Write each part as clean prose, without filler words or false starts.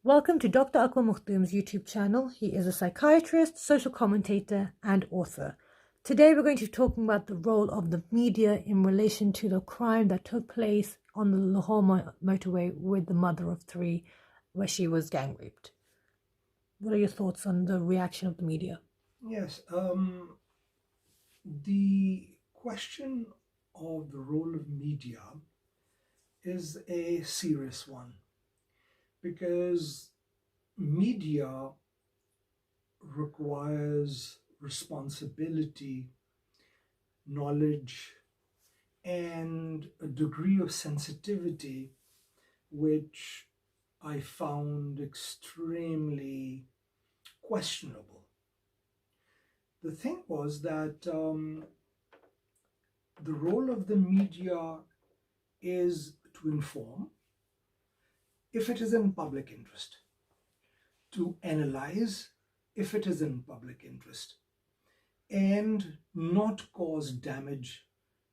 Welcome to Dr. Akmal Makhdum's YouTube channel. He is a psychiatrist, social commentator, and author. Today we're going to be talking about the role of the media in relation to the crime that took place on the Lahore motorway with the mother of three, where she was gang raped. What are your thoughts on the reaction of the media? Yes, the question of the role of media is a serious one because media requires responsibility, knowledge, and a degree of sensitivity which I found extremely questionable. The thing was that the role of the media is to inform if it is in public interest, to analyze if it is in public interest, and not cause damage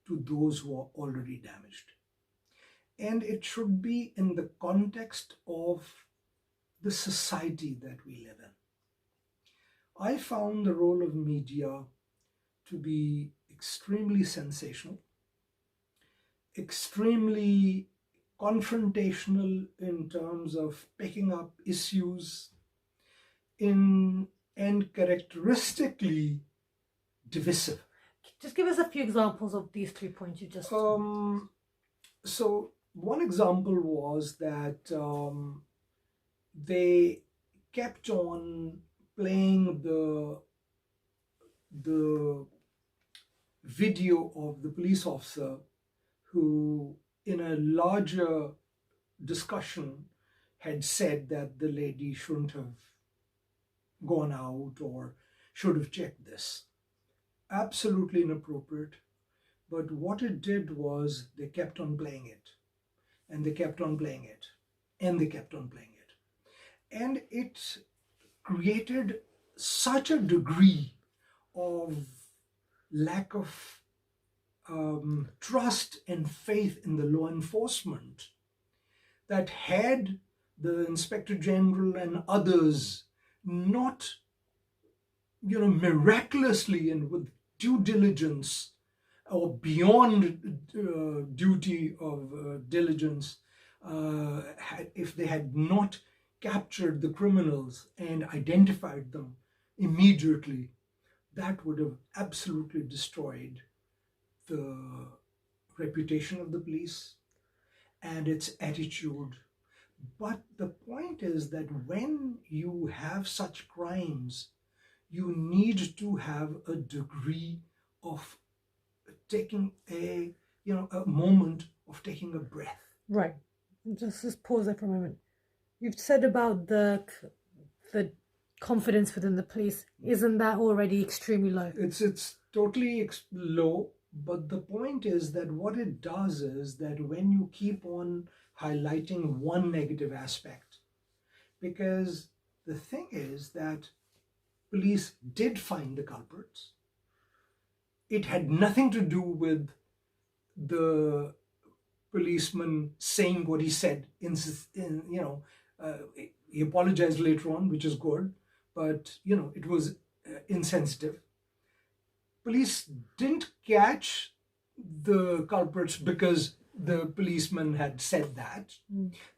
to those who are already damaged. And it should be in the context of the society that we live in. I found the role of media to be extremely sensational, extremely confrontational in terms of picking up issues and characteristically divisive. Just give us a few examples of these 3 points you just... So one example was that they kept on playing the video of the police officer who, in a larger discussion, had said that the lady shouldn't have gone out or should have checked this. Absolutely inappropriate. But what it did was they kept on playing it, and they kept on playing it, and they kept on playing it. And it created such a degree of lack of trust and faith in the law enforcement that had the Inspector General and others not, miraculously and with due diligence or beyond duty of diligence, if they had not captured the criminals and identified them immediately, that would have absolutely destroyed the reputation of the police and its attitude. But the point is that when you have such crimes, you need to have a degree of taking a moment of taking a breath. Right. Just pause there for a moment. You've said about the confidence within the police. Isn't that already extremely low? It's totally low. But the point is that what it does is that when you keep on highlighting one negative aspect, because the thing is that police did find the culprits. It had nothing to do with the policeman saying what he said. He apologized later on, which is good, but it was insensitive. Police didn't catch the culprits because the policeman had said that.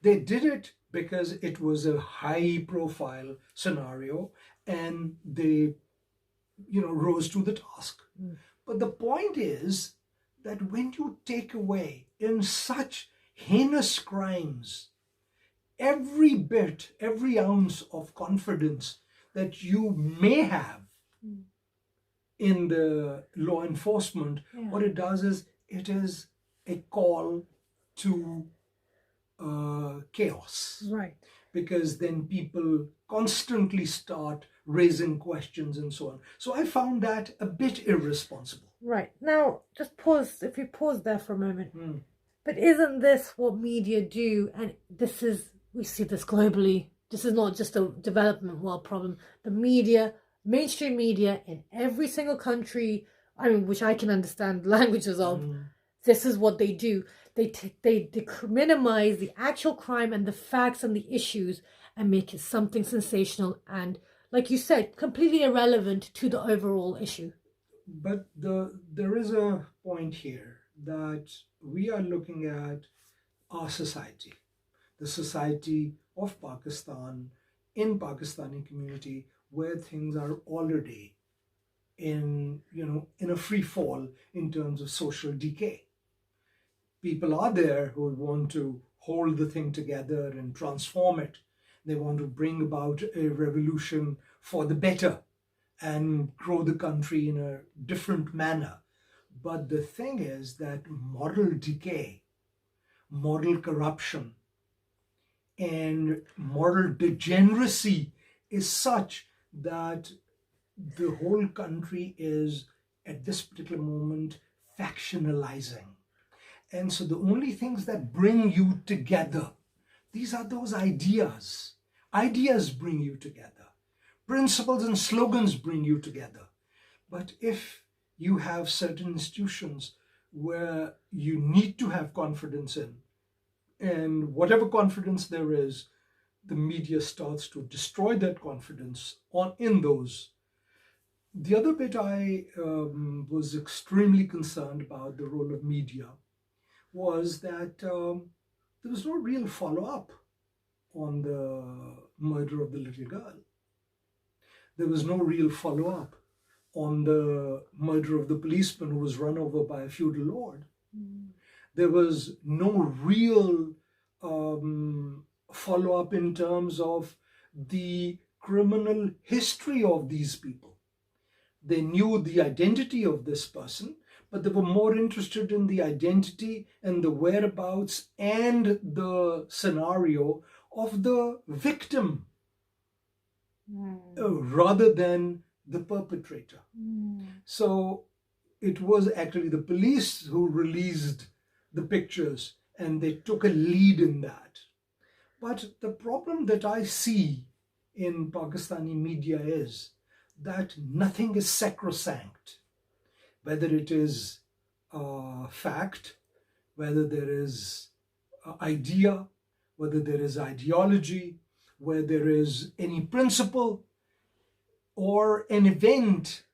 They did it because it was a high-profile scenario and they, rose to the task. But the point is that when you take away in such heinous crimes every bit, every ounce of confidence that you may have in the law enforcement, what it does is it is a call to chaos. Right. Because then people constantly start raising questions and so on. So I found that a bit irresponsible. Right. Now, just pause, if we pause there for a moment. But isn't this what media do? And we see this globally. This is not just a development world problem. The media, mainstream media in every single country, which I can understand languages of, this is what they do. They minimize the actual crime and the facts and the issues and make it something sensational and, like you said, completely irrelevant to the overall issue. But there is a point here that we are looking at our society, the society of Pakistan, in Pakistani community, where things are already in a free fall in terms of social decay. People are there who want to hold the thing together and transform it. They want to bring about a revolution for the better and grow the country in a different manner. But the thing is that moral decay, moral corruption, and moral degeneracy is such that the whole country is at this particular moment factionalizing. And so the only things that bring you together, these are those ideas. Ideas bring you together. Principles and slogans bring you together. But if you have certain institutions where you need to have confidence in, and whatever confidence there is, the media starts to destroy that confidence in those. The other bit I was extremely concerned about the role of media was that there was no real follow-up on the murder of the little girl. There was no real follow-up on the murder of the policeman who was run over by a feudal lord. There was no real follow-up in terms of the criminal history of these people. They knew the identity of this person, but they were more interested in the identity and the whereabouts and the scenario of the victim rather than the perpetrator. So it was actually the police who released the pictures and they took a lead in that. But the problem that I see in Pakistani media is that nothing is sacrosanct. Whether it is fact, whether there is idea, whether there is ideology, whether there is any principle or an event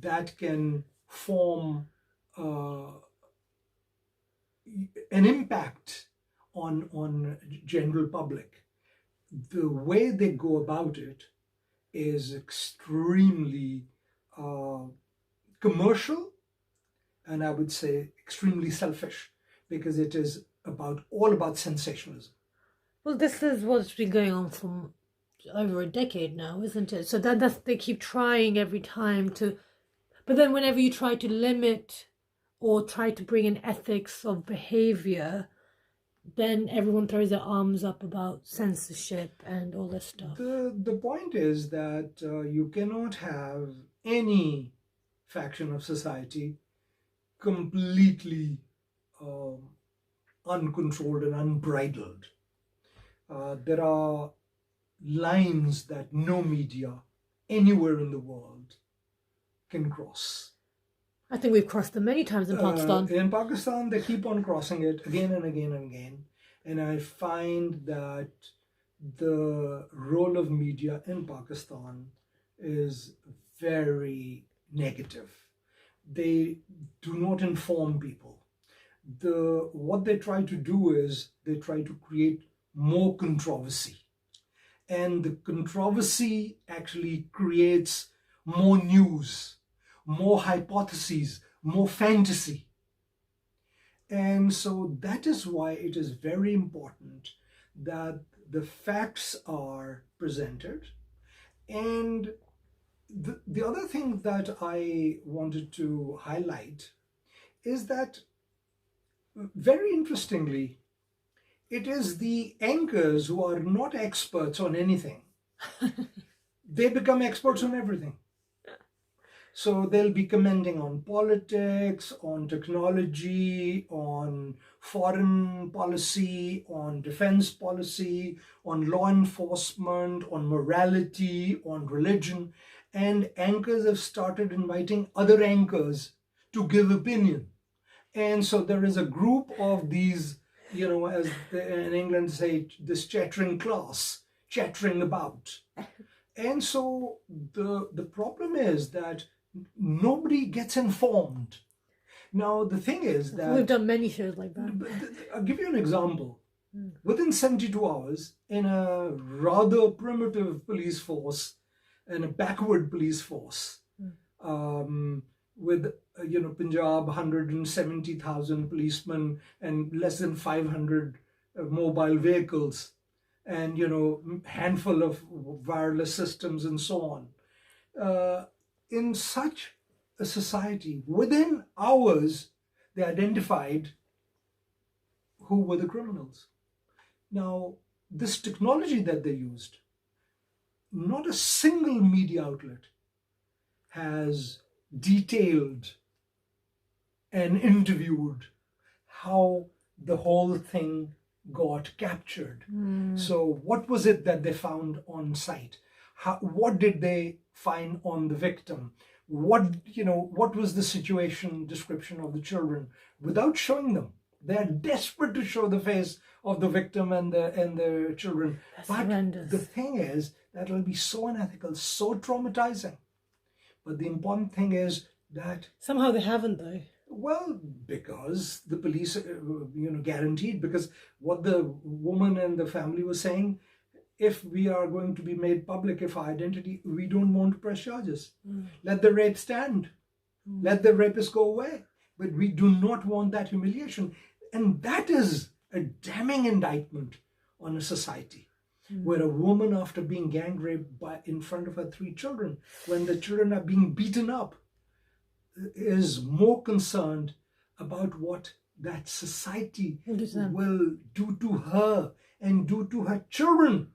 that can form an impact on general public. The way they go about it is extremely commercial, and I would say extremely selfish, because it is all about sensationalism. Well, this is what's been going on for over a decade now, isn't it? So that's they keep trying every time to, but then whenever you try to limit or try to bring in ethics of behaviour, then everyone throws their arms up about censorship and all this stuff. The point is that you cannot have any faction of society completely uncontrolled and unbridled. There are lines that no media anywhere in the world can cross. I think we've crossed them many times in Pakistan. In Pakistan, they keep on crossing it again and again and again. And I find that the role of media in Pakistan is very negative. They do not inform people. What they try to do is they try to create more controversy. And the controversy actually creates more news, more hypotheses, more fantasy. And so that is why it is very important that the facts are presented. And the other thing that I wanted to highlight is that, very interestingly, it is the anchors who are not experts on anything. They become experts on everything. So they'll be commenting on politics, on technology, on foreign policy, on defense policy, on law enforcement, on morality, on religion. And anchors have started inviting other anchors to give opinion. And so there is a group of these, as in England say, this chattering class, chattering about. And so the problem is that nobody gets informed. Now, the thing is that... We've done many shows like that. I'll give you an example. Within 72 hours, in a rather primitive police force, and a backward police force, with, Punjab, 170,000 policemen and less than 500 mobile vehicles, and, handful of wireless systems and so on. In such a society, within hours, they identified who were the criminals. Now, this technology that they used, not a single media outlet has detailed and interviewed how the whole thing got captured. So what was it that they found on site? What did they find on the victim? What was the situation description of the children without showing them? They are desperate to show the face of the victim and the children. That's but horrendous. The thing is that will be so unethical, so traumatizing. But the important thing is that somehow they haven't, though. Well, because the police, guaranteed. Because what the woman and the family were saying, if we are going to be made public, if our identity, we don't want to press charges. Let the rape stand. Let the rapist go away. But we do not want that humiliation. And that is a damning indictment on a society where a woman, after being gang raped in front of her 3 children, when the children are being beaten up, is more concerned about what that society will do to her and do to her children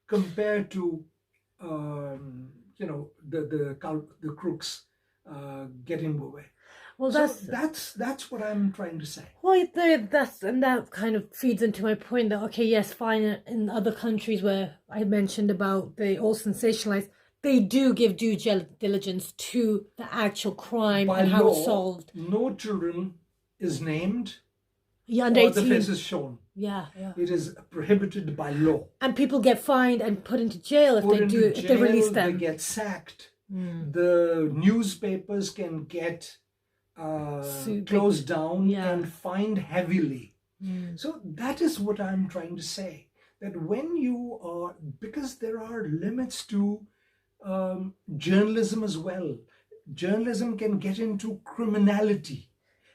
compared to, the crooks getting away. Well, that's what I'm trying to say. Well, that kind of feeds into my point that, okay, yes, fine, in other countries where I mentioned about they all sensationalize, they do give due diligence to the actual crime and how it's solved. No children is named under or 18. the face is shown. Yeah. It is prohibited by law. And people get fined and put into jail if they release them. They get sacked. The newspapers can get closed down and fined heavily. So that is what I'm trying to say. That when you are, because there are limits to journalism as well. Journalism can get into criminality.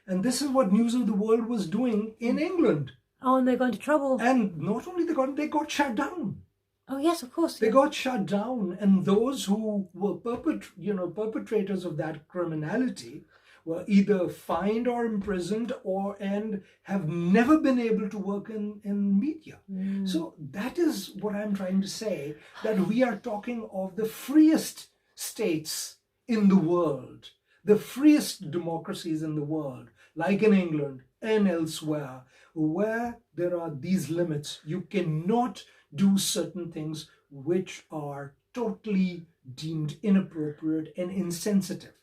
And this is what News of the World was doing in England. Oh, and they got into trouble. And not only they got shut down. Oh, yes, of course. They got shut down. And those who were perpetrators of that criminality were either fined or imprisoned and have never been able to work in media. So that is what I'm trying to say, that we are talking of the freest states in the world, the freest democracies in the world, like in England and elsewhere, where there are these limits. You cannot do certain things which are totally deemed inappropriate and insensitive.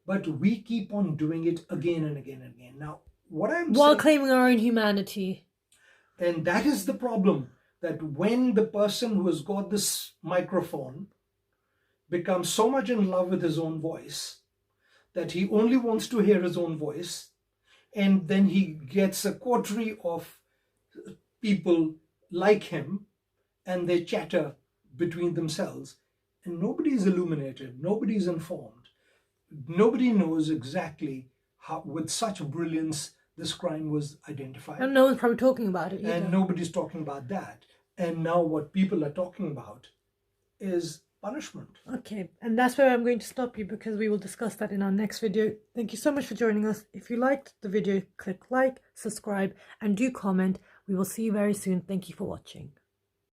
But we keep on doing it again and again and again. Now, what I'm while saying, claiming our own humanity. And that is the problem, that when the person who has got this microphone becomes so much in love with his own voice that he only wants to hear his own voice, and then he gets a coterie of people like him, and they chatter between themselves, and nobody is illuminated, nobody is informed. Nobody knows exactly how, with such brilliance, this crime was identified. And no one's probably talking about it either. And nobody's talking about that. And now what people are talking about is punishment. Okay, and that's where I'm going to stop you, because we will discuss that in our next video. Thank you so much for joining us. If you liked the video, click like, subscribe, and do comment. We will see you very soon. Thank you for watching.